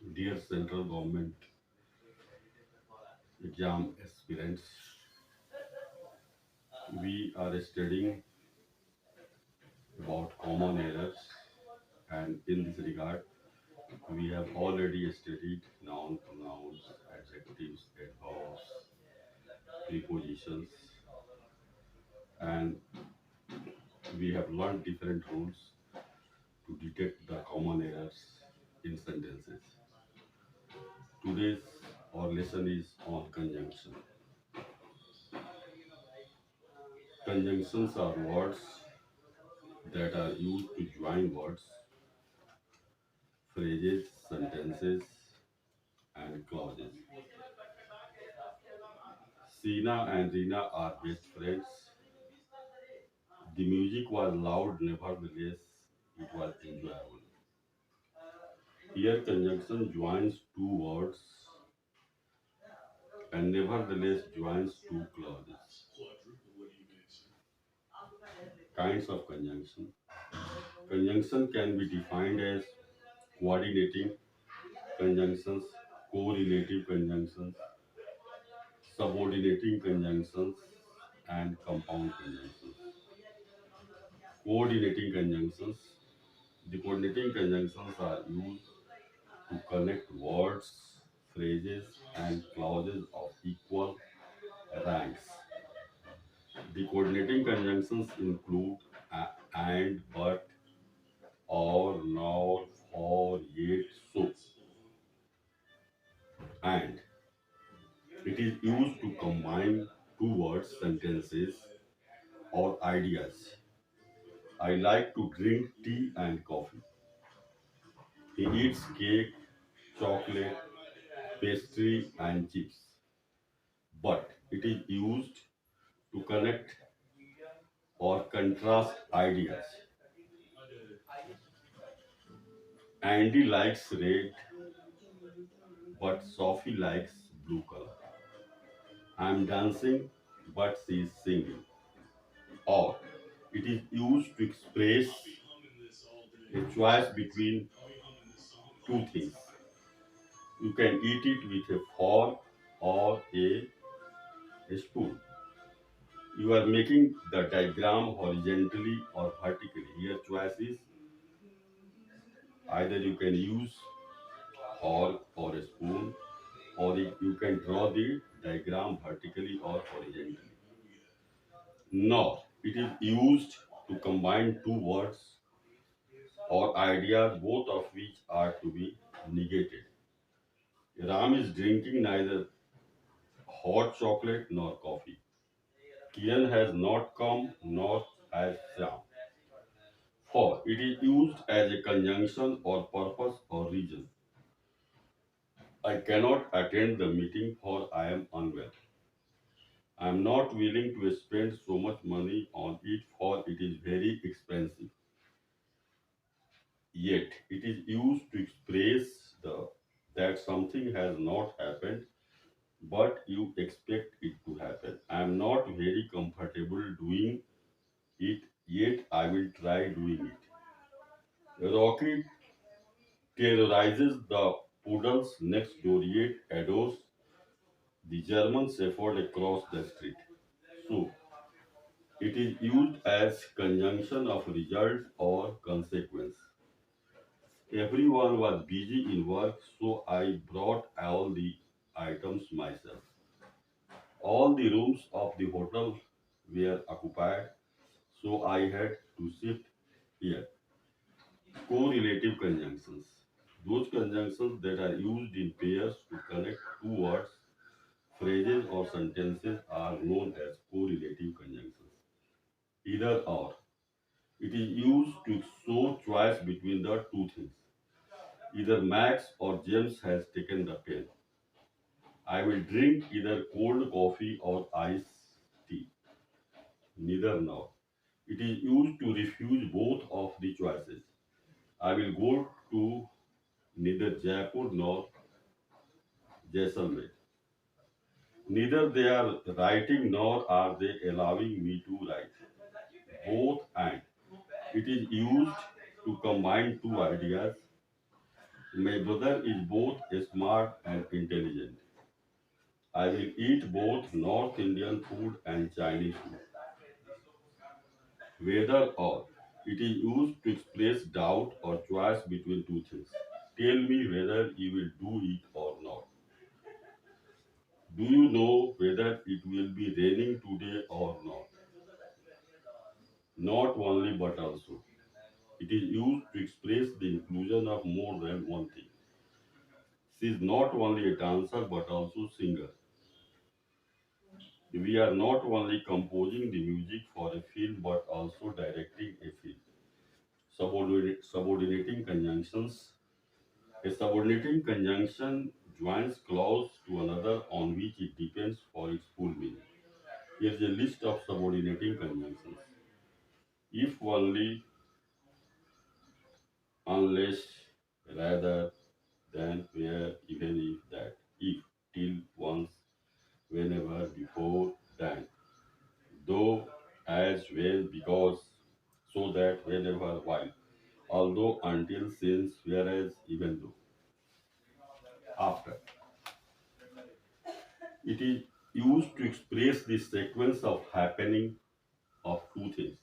Dear central government exam aspirants, we are studying about common errors, and in this regard, we have already studied noun, pronouns, adjectives, adverbs, prepositions, and we have learned different rules to detect the common errors in sentences. Today's our lesson is on conjunction. Conjunctions are words that are used to join words, phrases, sentences, and clauses. Sina and Rina are best friends. The music was loud, nevertheless, it was enjoyable. Here, conjunction joins two words and nevertheless joins two clauses. Kinds of conjunction. Conjunction can be defined as coordinating conjunctions, correlative conjunctions, subordinating conjunctions, and compound conjunctions. Coordinating conjunctions. The coordinating conjunctions are used to connect words, phrases, and clauses of equal ranks. The coordinating conjunctions include and, but, or, nor, for, yet, so, and. It is used to combine two words, sentences, or ideas. I like to drink tea and coffee. He eats cake, chocolate, pastry, and chips. But it is used to connect or contrast ideas. Andy likes red, but Sophie likes blue color. I'm dancing, but she is singing. Or it is used to express a choice between two things. You can eat it with a fork or a spoon. You are making the diagram horizontally or vertically. Here choice is either you can use fork or a spoon, or you can draw the diagram vertically or horizontally. Nor it is used to combine two words or ideas, both of which are to be negated. Ram is drinking neither hot chocolate nor coffee. Kiran has not come nor has Sam. For it is used as a conjunction or purpose or reason. I cannot attend the meeting for I am unwell. I am not willing to spend so much money on it for it is very expensive. Yet it is used to express that something has not happened but you expect it to happen. I am not very comfortable doing it, yet I will try doing it. Rocky terrorizes the poodles next door, yet adores the German Shepherd across the street. So, it is used as conjunction of result or consequence. Everyone was busy in work, so I brought all the items myself. All the rooms of the hotel were occupied, so I had to shift here. Correlative conjunctions. Those conjunctions that are used in pairs to connect two words, phrases, or sentences are known as correlative conjunctions. Either or. It is used to show choice between the two things. Either Max or James has taken the pen. I will drink either cold coffee or iced tea. Neither nor. It is used to refuse both of the choices. I will go to neither Jaipur nor Jaisalmer. Neither they are writing nor are they allowing me to write. Both and. It is used to combine two ideas. My brother is both smart and intelligent. I will eat both North Indian food and Chinese food. Whether or it is used to express doubt or choice between two things. Tell me whether you will do it or not. Do you know whether it will be raining today or not? Not only but also. It is used to express the inclusion of more than one thing. She is not only a dancer but also singer. We are not only composing the music for a film but also directing a film. Subordinating conjunctions. A subordinating conjunction joins clause to another on which it depends for its full meaning. Here is a list of subordinating conjunctions. If only, unless, rather than, where, even if, that. If, till, once, whenever, before, then. Though, as, well, because, so that, whenever, while. Although, until, since, whereas, even though. After. It is used to express the sequence of happening of two things.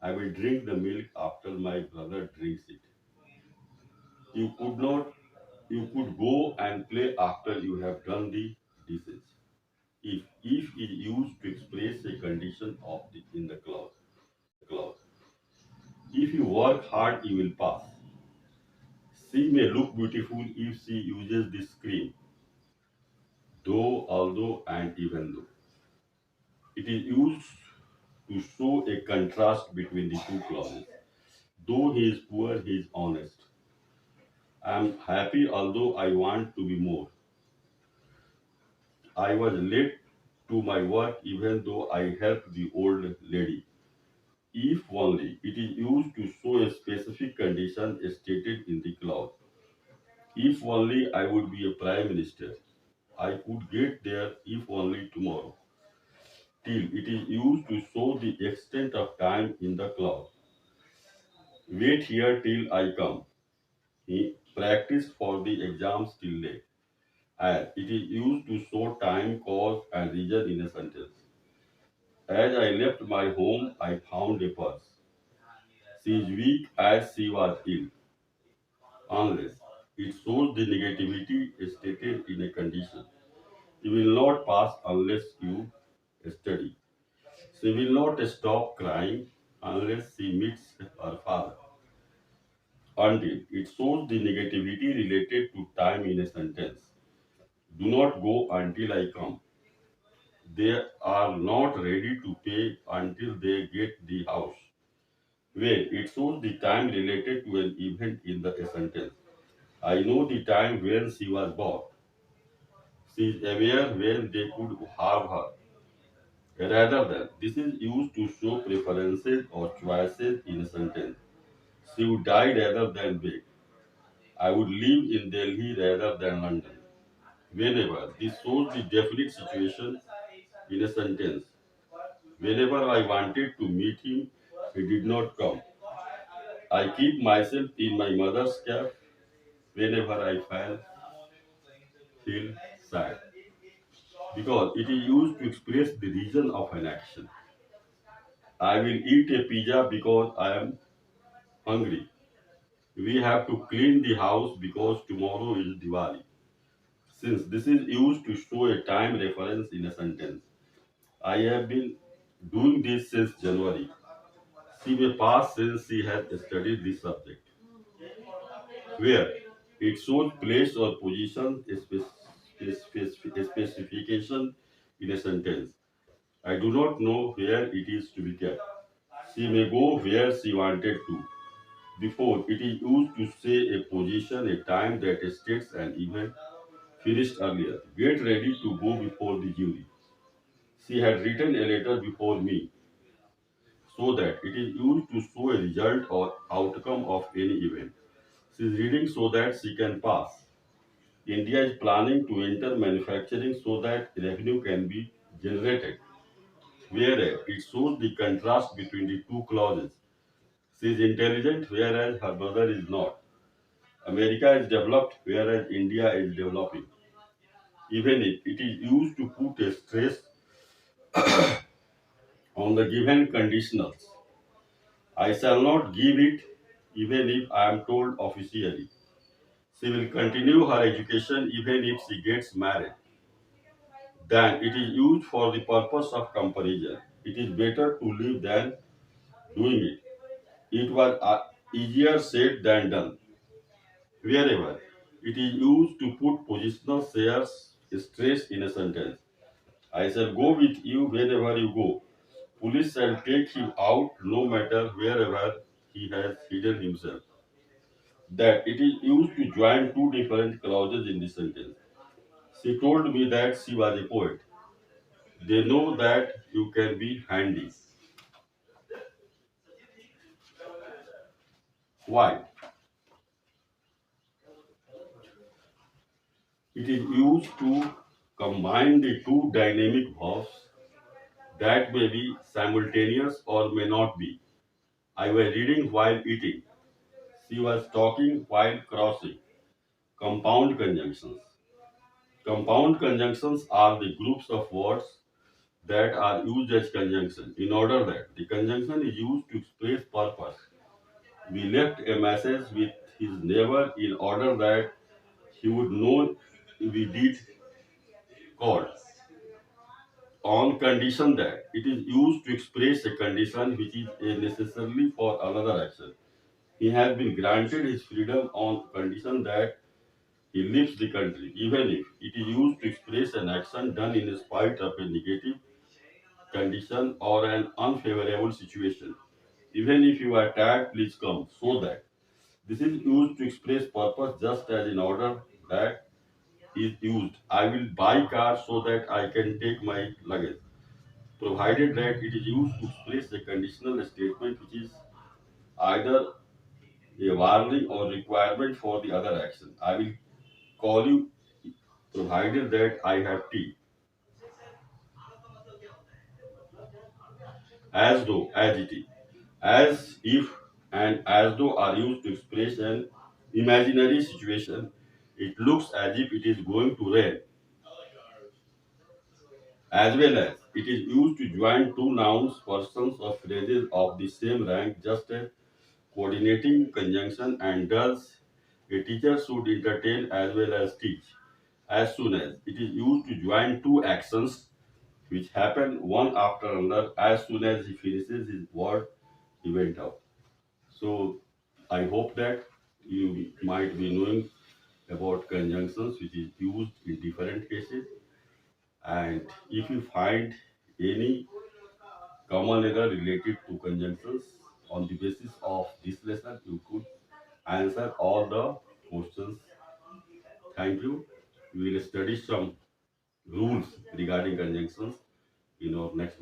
I will drink the milk after my brother drinks it. You could not you could go and play after you have done the dishes. If is used to express a condition of in the clause. If you work hard, you will pass. She may look beautiful if she uses this cream, though, although, and even though. It is used to show a contrast between the two clauses. Though he is poor, he is honest. I am happy, although I want to be more. I was late to my work even though I helped the old lady. If only it is used to show a specific condition stated in the clause. If only I would be a prime minister. I could get there if only tomorrow. Till it is used to show the extent of time in the clause. Wait here till I come. He practiced for the exams till late. And it is used to show time, cause, and reason in a sentence. As I left my home, I found a purse. She is weak as she was ill, unless it shows the negativity stated in a condition. You will not pass unless you study. She will not stop crying unless she meets her father. Until it shows the negativity related to time in a sentence. Do not go until I come. They are not ready to pay until they get the house. Where it shows the time related to an event in the sentence. I know the time when she was born. She is aware when they could have her. Rather than, this is used to show preferences or choices in a sentence. She would die rather than beg. I would live in Delhi rather than London. Whenever, this shows the definite situation in a sentence. Whenever I wanted to meet him, he did not come. I keep myself in my mother's cap whenever I feel sad. Because it is used to express the reason of an action. I will eat a pizza because I am hungry. We have to clean the house because tomorrow is Diwali. Since this is used to show a time reference in a sentence, I have been doing this since January. She may pass since she has studied this subject. Where it shows place or position, a specification in a sentence. I do not know where it is to be kept. She may go where she wanted to. Before, it is used to say a position, a time that states an event finished earlier. Get ready to go before the jury. She had written a letter before me, so that it is used to show a result or outcome of any event. She is reading so that she can pass. India is planning to enter manufacturing so that revenue can be generated. Whereas it shows the contrast between the two clauses. She is intelligent, whereas her brother is not. America is developed, whereas India is developing. Even if it is used to put a stress on the given conditionals, I shall not give it even if I am told officially. She will continue her education even if she gets married. Then it is used for the purpose of comparison. It is better to live than doing it. It was easier said than done. Wherever it is used to put positional shares stress in a sentence. I shall go with you wherever you go. Police shall take him out no matter wherever he has hidden himself. That it is used to join two different clauses in the sentence. She told me that she was a poet. They know that you can be handy. Why? It is used to combine the two dynamic verbs that may be simultaneous or may not be. I was reading while eating. She was talking while crossing. Compound conjunctions. Compound conjunctions are the groups of words that are used as conjunction in order that the conjunction is used to express purpose. We left a message with his neighbor in order that he would know we did call on condition that it is used to express a condition which is a necessarily for another action. He has been granted his freedom on condition that he leaves the country, even if it is used to express an action done in spite of a negative condition or an unfavorable situation. Even if you are tired, please come. So that this is used to express purpose just as in order that is used. I will buy car so that I can take my luggage. Provided that it is used to express a conditional statement which is either a warning or requirement for the other action. I will call you provided that I have tea. As though, as it is. As if and as though are used to express an imaginary situation. It looks as if it is going to rain. As well as it is used to join two nouns, persons, or phrases of the same rank, just as coordinating conjunction, and thus a teacher should entertain as well as teach. As soon as it is used to join two actions which happen one after another, as soon as he finishes his word, he went out. So I hope that you might be knowing about conjunctions which is used in different cases. And if you find any common error related to conjunctions on the basis of this lesson, you could answer all the questions. Thank you. We will study some rules regarding conjunctions in our next